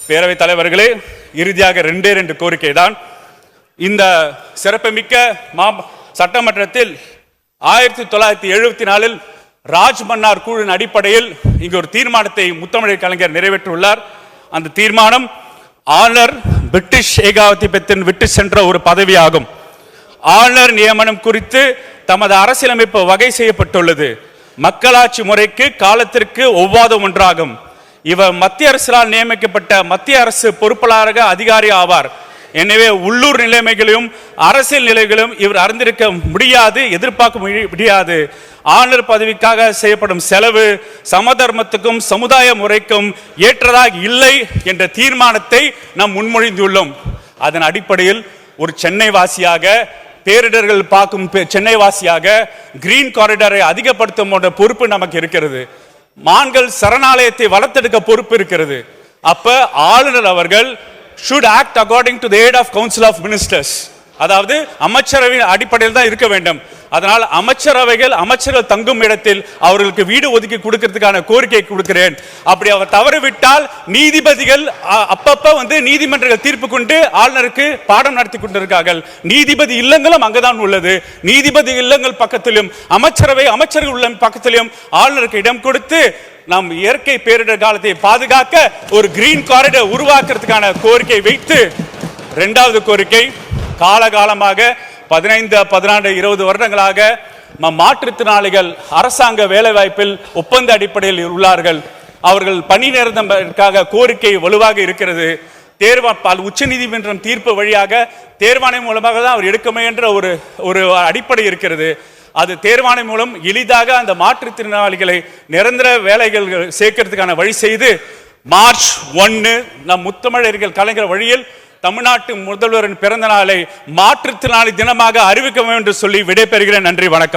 பேரவைத் தலைவர்களே, இறுதியாக ரெண்டு கோரிக்கை தான். இந்த சிறப்புமிக்க சட்டமன்றத்தில் 1974 ராஜ் மன்னார் குழுவின் அடிப்படையில் இங்கு ஒரு தீர்மானத்தை முத்தமிழர் கலைஞர் நிறைவேற்றியுள்ளார். அந்த தீர்மானம் ஆளுநர் பிரிட்டிஷ் ஏகாதிபத்தியத்தின் விட்டு சென்ற ஒரு பதவியாகும். ஆளுநர் நியமனம் குறித்து தமது அரசியலமைப்பு வகை செய்யப்பட்டுள்ளது. மக்களாட்சி முறைக்கு காலத்திற்கு ஒவ்வாத ஒன்றாகும். இவர் மத்திய அரசால் நியமிக்கப்பட்ட மத்திய அரசு பொறுப்பாளராக அதிகாரி ஆவார். எனவே உள்ளூர் நிலைமைகளையும் அரசியல் நிலைகளையும் இவர் அறிந்திருக்க முடியாது, எதிர்பார்க்க முடியாது. ஆளுநர் பதவிக்காக செய்யப்படும் செலவு சமதர்மத்துக்கும் சமுதாய முறைக்கும் ஏற்றதாக இல்லை என்ற தீர்மானத்தை நாம் முன்மொழிந்துள்ளோம். அதன் அடிப்படையில் ஒரு சென்னை வாசியாக, பேரிடர்கள் பார்க்கும் சென்னை வாசியாக கிரீன் காரிடாரை அதிகப்படுத்தும் போன்ற பொறுப்பு நமக்கு இருக்கிறது. மான்கள் சரணாலயத்தை வளர்த்தெடுக்க பொறுப்பு இருக்கிறது. அப்ப ஆளுநர் அவர்கள் should act according to the aid of council of ministers, அதாவது அமைச்சரவை அடிப்படையில் தான் இருக்க வேண்டும். அதனால் அமைச்சர்கள் தங்கும் இடத்தில் அவர்களுக்கு வீடு ஒதுக்கி கொடுக்கிறதுக்கான கோரிக்கை கொடுக்கிறேன். அப்படி அவர் தவறிவிட்டால் நீதிபதிகள் அப்பப்ப நீதிமன்றங்கள் தீர்ப்பு கொண்டு ஆளுநருக்கு பாடம் நடத்தி கொண்டிருக்கார்கள். நீதிபதி இல்லங்களும் அங்குதான் உள்ளது. நீதிபதி இல்லங்கள் பக்கத்திலும் அமைச்சர்கள் உள்ள பக்கத்திலும் ஆளுநருக்கு இடம் கொடுத்து நாம் இயற்கை பேரிடர் காலத்தை பாதுகாக்க ஒரு கிரீன் காரிடார் உருவாக்குறதுக்கான கோரிக்கை வைத்து, இரண்டாவது கோரிக்கை, காலகாலமாக 15, 14, 20 வருடங்களாக மாற்றுத்திறனாளிகள் அரசாங்க வேலைவாய்ப்பில் ஒப்பந்த அடிப்படையில் உள்ளார்கள். அவர்கள் பணி நேரத்திற்காக கோரிக்கை வலுவாக இருக்கிறது. உச்ச நீதிமன்றம் தீர்ப்பு வழியாக தேர்வாணை மூலமாக தான் அவர் எடுக்க என்ற ஒரு அடிப்படை இருக்கிறது. அது தேர்வாணை மூலம் எளிதாக அந்த மாற்றுத்திறனாளிகளை நிரந்தர வேலைகள் சேர்க்கிறதுக்கான வழி செய்து மார்ச் 1 நம் முத்தமிழர்கள் கலைஞர் வழியில் தமிழ்நாட்டு முதல்வரின் பிறந்த நாளை மாற்றுத்திறனாளி தினமாக அறிவிக்க வேண்டும் என்று சொல்லி விடைபெறுகிறேன். நன்றி, வணக்கம்.